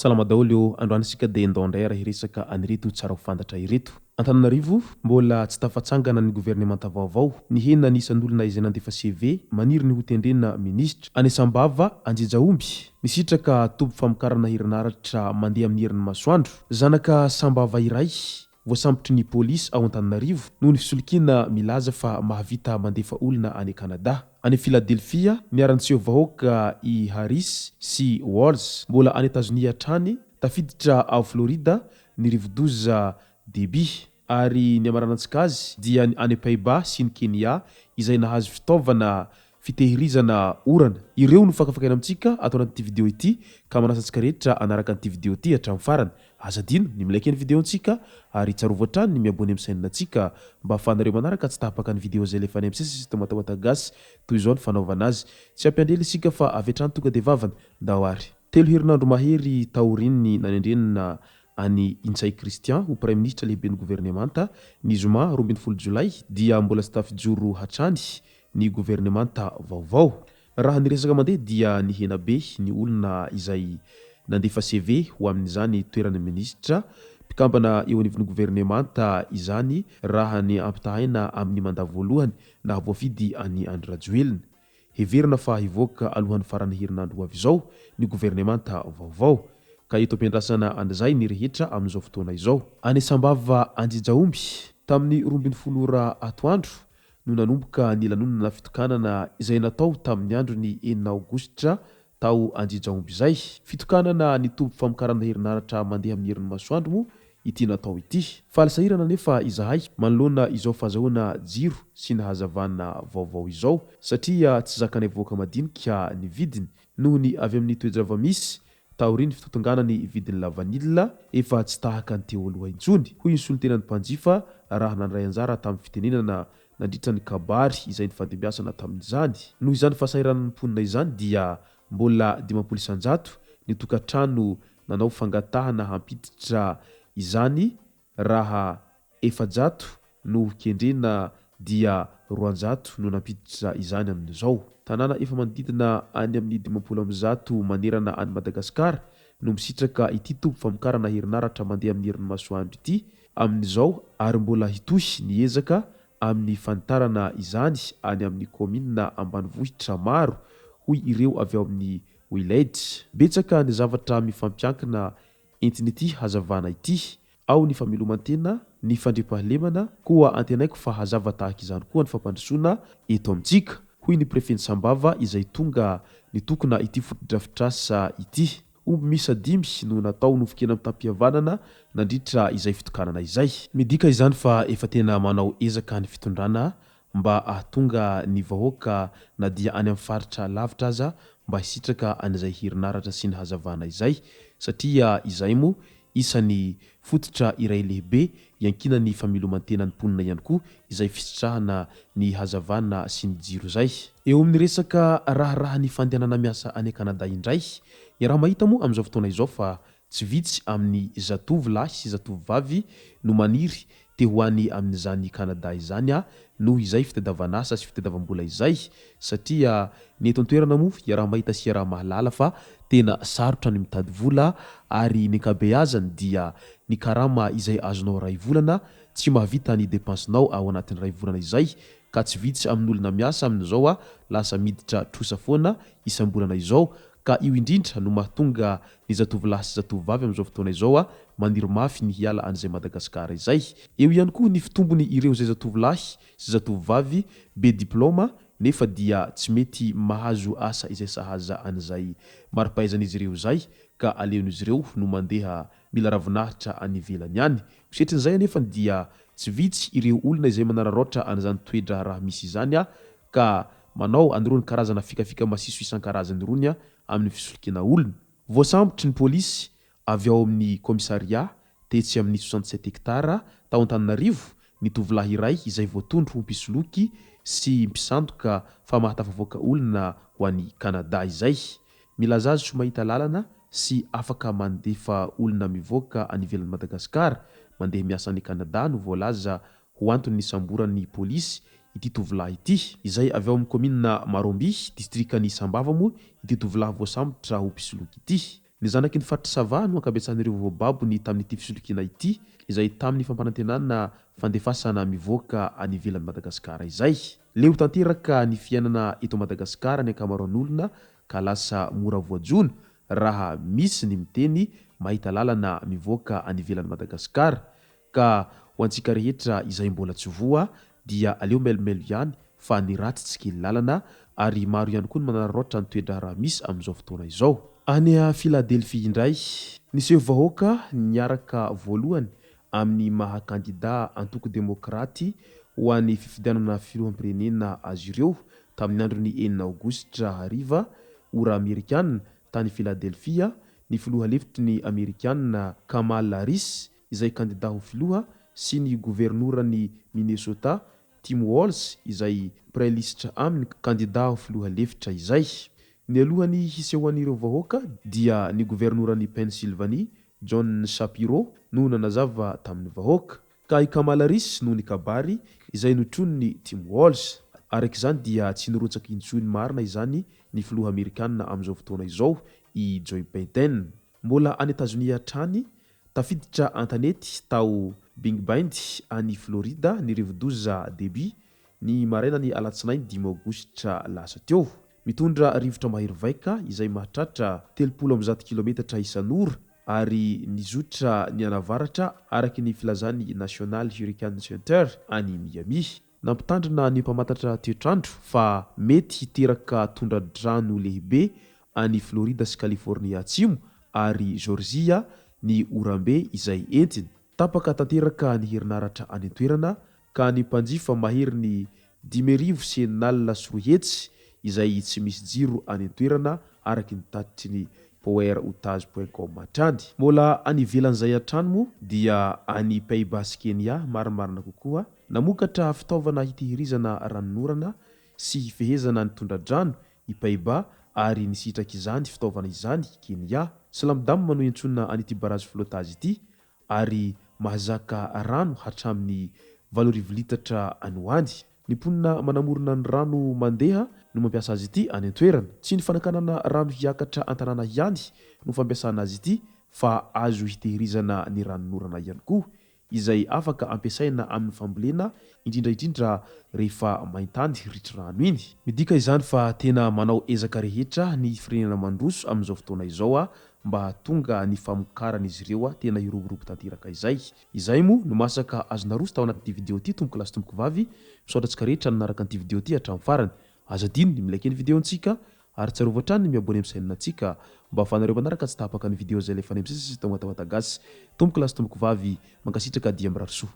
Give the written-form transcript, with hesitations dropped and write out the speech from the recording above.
Salama daholo eo androanisika dia ndondray raha hiresaka anireto tsara ho fantatra ireto. Antananarivo mbola tsy tafatsangana ny gouvernemanta vaovao ny hena nisan'olona izay nandefa CV maniry ny ho tendrena ministra anesambava anjejaomby nisitraka tobo famokarana herinaratra mandeha amin'ny herin'ny masoandro zanaka sambava iray voasambotry ny polisy ao Antananarivo noho ny fisolokiana milaza fa mahavita mandefa olona any Kanada. Any Philadelphia niarantseo vahoaka i Harris sy Walls mbola any Etazonia hatrany tafiditra ao Florida ny rivodoza deby ary ny amaranantsika azy dia any Pays-Bas sy ny Kenya izay nahazo fitaovana fitehirizana orana. Ireo no fakafakaina amintsika atao anaty video ity ka manasa antsika rehetra anaraka an'ity video ity hatramin'ny farany. Azadino ny milaiky ny videontsika ary tsarovy hatrany ny miabony amin'ny sainantsika mba ahafahanareo manaraka tsy tahapaka ny video zay lefa any amin'ny système matawatagasy toy izao ny fanaovana azy. Tsy ampiandrely isika fa avy hatrany tonga dia vavany dahoary. Telo herinandro mahery taorininy nanendrenina any Intsay Christian ho Premier Ministre lehiben'ny gouvernemanta ny zoma 12 Jolay dia mbola tsy tafijoro hatrany ny gouvernemanta vaovao. Raha niresaka mandeha dia ny hena be ny olona izay nandefa CV ho amin'izany toerana ministra mpikambana eo anivon'ny gouvernemanta izany raha ny ampitahaina amin'ny mandat voalohany na voafidy any Andry Rajoelina. Heverina fa hivoaka alohan'ny farany herinandro avy izao ny gouvernemanta vaovao ka eto ampiandrasana andizay ny rehetra amin'izao fotoana izao. Anesambava anjejaomby tamin'ny 12 atoandro no nanomboka ny lanonana fitokanana izay natao tamin'ny andro ny 9 Aogositra tao anjejaomby izay. Fitokanana ny tobo famokarana herinaratra mandeha amin'ny herin'ny masoandro moa ity natao ity. Fahalsahirana nefa izahay manoloana izao fahazahoana jiro sy ny hazavana vaovao izao satria tsy zakanay voaka madinika ny vidiny noho ny avy amin'ny toe-java-misy taoriny fitotonganany vidiny la vanilla efa tsy tahaka ny teo aloha intsony. Hoy ny solontenan'ny mpanjifa raha nandray anjara tamin'ny fitenenana nandritra ny kabary izay ny fandimbiasana tamin'izany. Noho izany fahasahiran'ny mponina izany dia mbola 500 ny tokantrano nanao fangatahana hampiditra izany raha 400 no kendrena dia 200 no nampiditra izany amin'izao. Tanàna efa manodidina any amin'ny 50 manerana any Madagasikara no misitraka ity tobo famokarana herinaratra mandeha amin'ny herin'ny masoandro ity amin'izao ary mbola hitohy ny ezaka amin'ny fanitarana izany any amin'ny komina ambanivohitra maro hoy ireo avy ao amin'ny Wilaid. Betsaka ny zavatra mifampiankina entin'ity hazavana ity ao ny famelomantena ny fandriampahalemana koa antenaiko fa hazava tahaka izany koa ny fampandrosoana eto amintsika hoy ny prefeny Sambava izay tonga nitokona ity fotodrafitrasa ity. Omby misa 5 no natao nofokena amin'ny tampihavanana nandritra izay fitokanana izay. Midika izany fa efa tena manao ezaka ny fitondrana mba ahatonga ny vahoaka na dia any amin'ny faritra lavitra aza mba hisitraka an'izay herinaratra sy ny hazavana izay satria izay moa isan'ny fototra iray lehibe iankina ny famelomantena ny mponina ihany koa izay fisitrahana ny hazavana sy ny jiro zay. Eo amin'ny resaka raharaha ny fandehanana miasa any Kanada indray raha mahita moa amin'izao fotoana izao fa tsy vitsy amin'ny zatovy lahy sy zatovy vavy no maniry te ho any amin'izany Kanada izany noho izay fitadiavana asa sy fitadiavam-bola izay satria ny eto an-toerana moa raha mahita sy raha mahalala fa tena sarotra ny mitady vola ary ny ankabeazany dia ny karama izay azonao ray volana tsy mahavita ny depensinao ao anatin'ny ray volana izay ka tsy vitsy amin'olona miasa amin'izao lasa miditra trosa foana isam-bolana izao ka io indrindra no mahatonga ny zatovolahy sy zatovovavy amin'izao fotoana izao maniry mafy ny hiala an'izay Madagasikara izay. Eo ihany koa ny fitombony ireo zay zatovolahy sy zatovovavy be diplôma nefa dia tsy mety mahazo asa izay sahaza an'izay maripahaizan'izy ireo zay ka aleon'izy ireo no mandeha mila ravinahitra any ivelany any. Setrin'izay nefa dia tsy vitsy ireo olona izay manararaotra an'izany toedra raha misy izany ka manao anirony karazana fikafika masiso isan-karazany irony amin'ny fisolokiana olona. Voasambotry ny polisy avy ao amin'ny komisaria tetsy amin'ny 67 hektara tao Antananarivo ny tovolahy iray izay voatondro ho mpisoloky sy mpisandoka fa mahatafavoaka olona ho an'ny Kanada izay. Milaza azy tsy mahita lalana sy afaka mandefa olona mivoaka any ivelan'i Madagasikara mandeha miasa any Kanada no voalaza ho antony samboran'ny pôlisy ity tovolahy ity, izay avy ao amin'ny komina Maromby distrikan'ny Sambava moa ity tovolahy voasambotra ho mpisoloky ity. Ny zanaky ny Faritry Sava no ankabetsan'ireo voababony tamin'ity fisolokiana ity, izay tamin'ny fampanantenana fandefasana mivoaka any ivelan'i Madagasikara izay. Leo tanteraka ny fiainana eto Madagasikara ny ankamaroan'olona ka lasa mora voajona raha misy ny miteny mahita lalana mivoaka any ivelan'i Madagasikara. Ka ho antsika rehetra izay mbola tsy voa dia aleo melombelo ihany fa ny ratsy tsy kely lalana, ary maro ihany koa ny manararaotra ny toetra raha misy amin'izao fotoana izao. Any a Philadelphie indray, niseho vahoaka niaraka voalohany amin'ny mahakandida antoko demokraty ho an'ny fifidianana filoham-pirenena azy ireo tamin'ny andron'ny 4 aogositra hariva ora Amerikanina tany Philadelphia, ny filoha lefitry ny Amerikanina Kamala Harris izay kandida ho filoha sy ny governoran'ny Minnesota Tim Walz izay praelisitra aminy kandida ho filoha lefitra izay. Ny alohany hisehoan'ireo vahoaka dia ny governoran'ny Pennsylvanie John Shapiro no nanazava tamin'ny vahoaka, ka i Kamala Harris no ny kabary izay notron'ny Tim Walz. Araka izany dia tsy nirotsaky intsony marina izany ny filoha Amerikanina amin'izao fotoana izao i Joe Biden. Mbola any Etazonia hatrany tafiditra antanety tao Big Bend any Florida ny rivo-doza début ny marainany alatsinainy 5 aogositra lasa teo. Mitondra rivotra mahery vaika izay mahatratra 310 kilometatra isan'ora ary nizotra ny anavaratra araky ny filazan'ny National Hurricane Center any Miami. Nampitandrina ny mpamantatra toetrandro fa mety hiteraka tondra-drano lehibe any Florida sy California atsimo ary Georgia ny orambe izay entiny. Tapaka tanteraka ny herinaratra any an-toerana ka ny mpanjifa mahery ny 5,000 sy 3 hetsy izay tsy misy jiro any an-toerana araky ny tatitry ny poweroutage.com hatrany. Mbola any ivelan'izay hatrany moa dia any Pays-Bas sy Kenya marimarina kokoa namokatra fitaovana hitehirizana ranonorana sy fehezana ny tondra-drano i Pays-Bas ary nisitraky izany fitaovana izany Kenya. Slamdam no iantsona an'ity barrage flottage ity ary mahazaka rano hatramin'ny 8,000 litatra any. Ny mponina manamorona ny rano mandeha no mampiasa azy ity any an-toerana. Tsy ny fanakanana rano hiakatra an-tanàna ihany no fampiasana azy ity fa azo hitehirizana ny ranonorana ihany koa izay afaka ampiasaina amin'ny fambolena indrindra rehefa maintany ritry rano iny. Midika izany fa tena manao ezaka rehetra ny firenena mandroso amin'izao fotoana izao mba hahatonga ny famokaran'izy ireo tena hiroborobo tanteraka izay. Izay moa no masaka azona roso tao anatin'ity video ity. Tomboko lasy tomboko vavy misaotra antsika rehetra nanaraka an'ity video ity hatramin'ny farany. Aza dino ny milaiky ny video antsika ary tsarovatra hatrany ny miabony amin'ny chaîne antsika mba ahafahanareo manaraka tsy tahapaka ny video zay lefa any amin'ny sisy tao matawatagasy. Tomboko lasy tomboko vavy mankasitraka dia mirary soa.